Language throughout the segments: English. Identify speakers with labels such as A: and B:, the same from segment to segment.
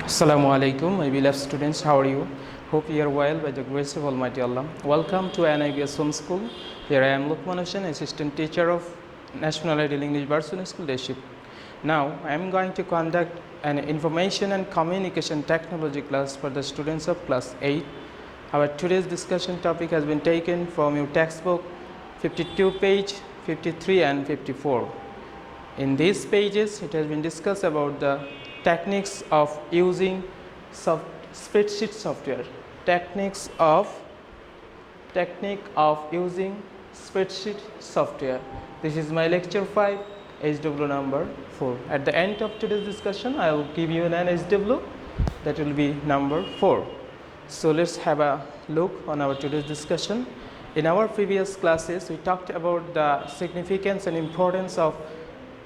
A: Assalamu alaikum, my beloved students. How are you? Hope you are well by the grace of Almighty Allah. Welcome to NIBS Home School. Here I am Lokman, assistant teacher of National Ideal English Version School Leadership. Now I am going to conduct an information and communication technology class for the students of class 8. Our today's discussion topic has been taken from your textbook 52 page, 53 and 54. In these pages, it has been discussed about the techniques of using spreadsheet software. Technique of using spreadsheet software. This is my lecture 5, HW number 4. At the end of today's discussion, I will give you an HW that will be number 4. So let's have a look on our today's discussion. In our previous classes, we talked about the significance and importance of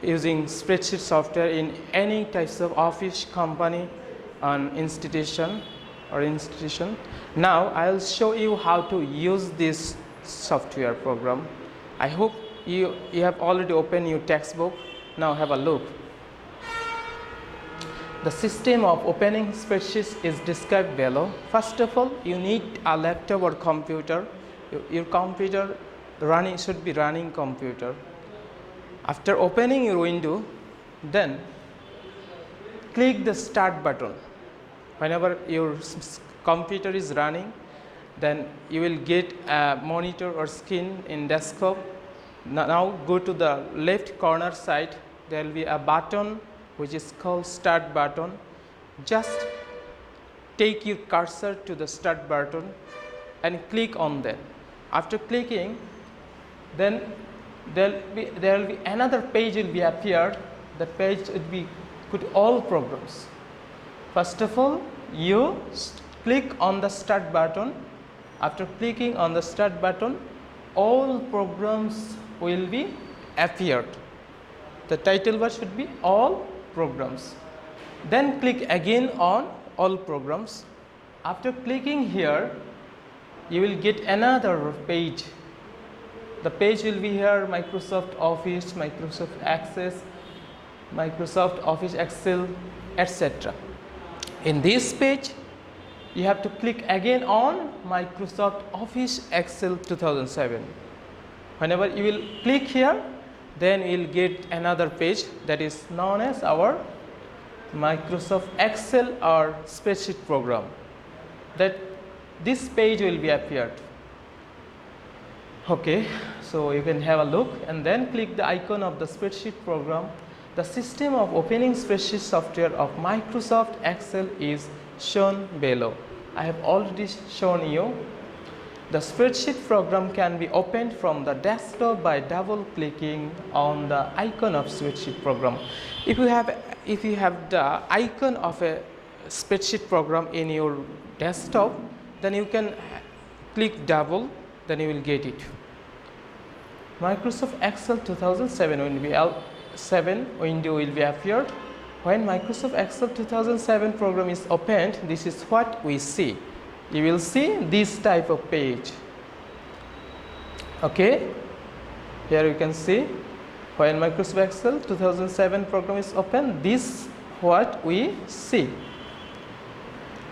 A: using spreadsheet software in any types of office, company, and institution. Now I will show you how to use this software program. I hope you have already opened your textbook. Now have a look. The system of opening spreadsheets is described below. First of all, you need a laptop or computer. Your computer should be running computer. After opening your window, then click the start button. Whenever your computer is running, then you will get a monitor or screen in desktop. Now go to the left corner side. There will be a button which is called start button. Just take your cursor to the start button and click on that. After clicking, then there will be another page will be appeared. The page would be put all programs. First of all, you click on the start button. After clicking on the start button, all programs will be appeared. The title bar should be all programs. Then click again on all programs. After clicking here, you will get another page. The page will be here: Microsoft Office, Microsoft Access, Microsoft Office Excel, etc. In this page, you have to click again on Microsoft Office Excel 2007. Whenever you will click here, then you will get another page that is known as our Microsoft Excel or spreadsheet program. That this page will be appeared. Okay, so you can have a look and then click the icon of the spreadsheet program. The system of opening spreadsheet software of Microsoft Excel is shown below. I have already shown you. The spreadsheet program can be opened from the desktop by double clicking on the icon of spreadsheet program. If you have the icon of a spreadsheet program in your desktop, then you can click double, then you will get it. Microsoft Excel 2007 window will be appeared. When Microsoft Excel 2007 program is opened, this is what we see. You will see this type of page. Okay, here you can see when Microsoft Excel 2007 program is open, this what we see.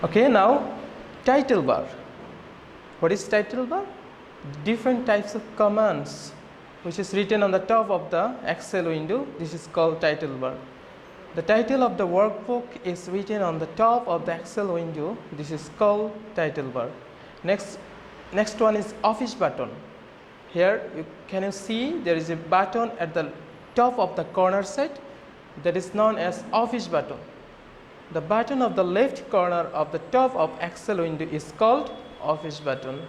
A: Okay, now title bar. What is title bar? Different types of commands which is written on the top of the Excel window. This is called title bar. The title of the workbook is written on the top of the Excel window. This is called title bar. Next one is office button. Here can you see there is a button at the top of the corner side that is known as office button. The button of the left corner of the top of Excel window is called office button.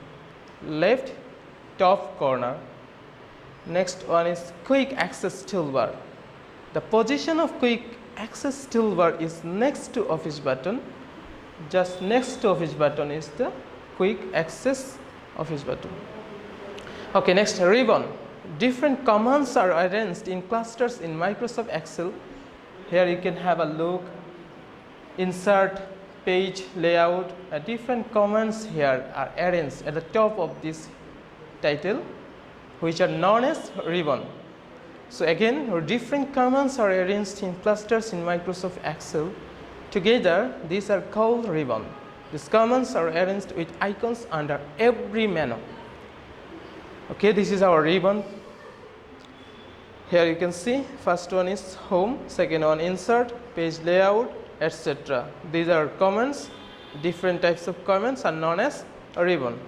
A: Left top corner. Next one is quick access toolbar. The position of quick access toolbar is next to office button. Just next to office button is the quick access office button. Okay, next ribbon. Different commands are arranged in clusters in Microsoft Excel. Here you can have a look. Insert, page, layout. Different commands here are arranged at the top of this title, which are known as ribbon. So again, different commands are arranged in clusters in Microsoft Excel. Together, these are called ribbon. These commands are arranged with icons under every menu. Okay, this is our ribbon. Here you can see first one is home, second one insert, page layout, etc. These are commands. Different types of commands are known as a ribbon.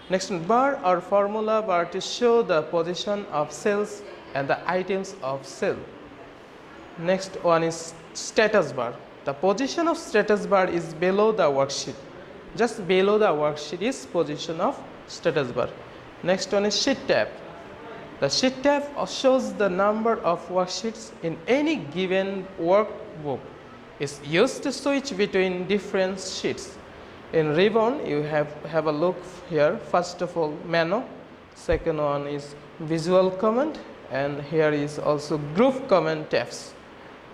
A: Next one, bar or formula bar to show the position of cells and the items of cell. Next one is status bar. The position of status bar is below the worksheet. Just below the worksheet is position of status bar. Next one is sheet tab. The sheet tab shows the number of worksheets in any given workbook. It's used to switch between different sheets. In ribbon, you have a look here. First of all, menu. Second one is visual command, and here is also group command tabs.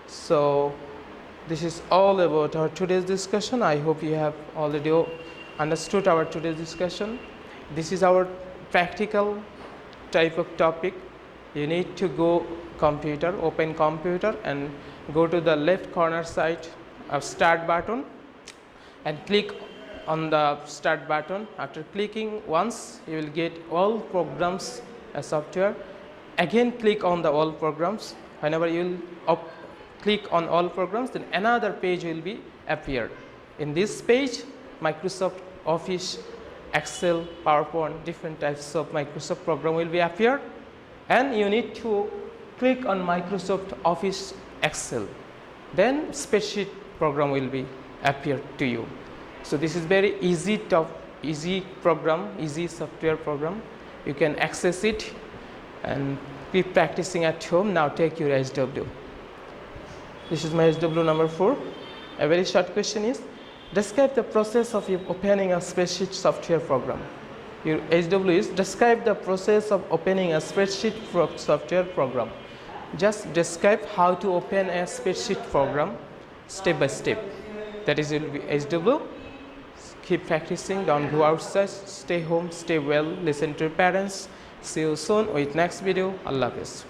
A: So this is all about our today's discussion. I hope you have already understood our today's discussion. This is our practical type of topic. You need to go computer, open computer, and go to the left corner side of start button and click on the start button. After clicking once, you will get all programs as software. Again, click on the all programs. Whenever you will click on all programs, then another page will be appeared. In this page, Microsoft Office, Excel, PowerPoint, different types of Microsoft program will be appeared, and you need to click on Microsoft Office Excel. Then spreadsheet program will be appear to you. So this is very easy program, easy software program. You can access it and keep practicing at home. Now take your SW. This is my SW number 4. A very short question is, describe the process of opening a spreadsheet software program. Your SW is, describe the process of opening a spreadsheet software program. Just describe how to open a spreadsheet program step by step. That is, it will be SW. Keep practicing, don't go outside, stay home, stay well, listen to your parents. See you soon with next video. Allah Hafiz.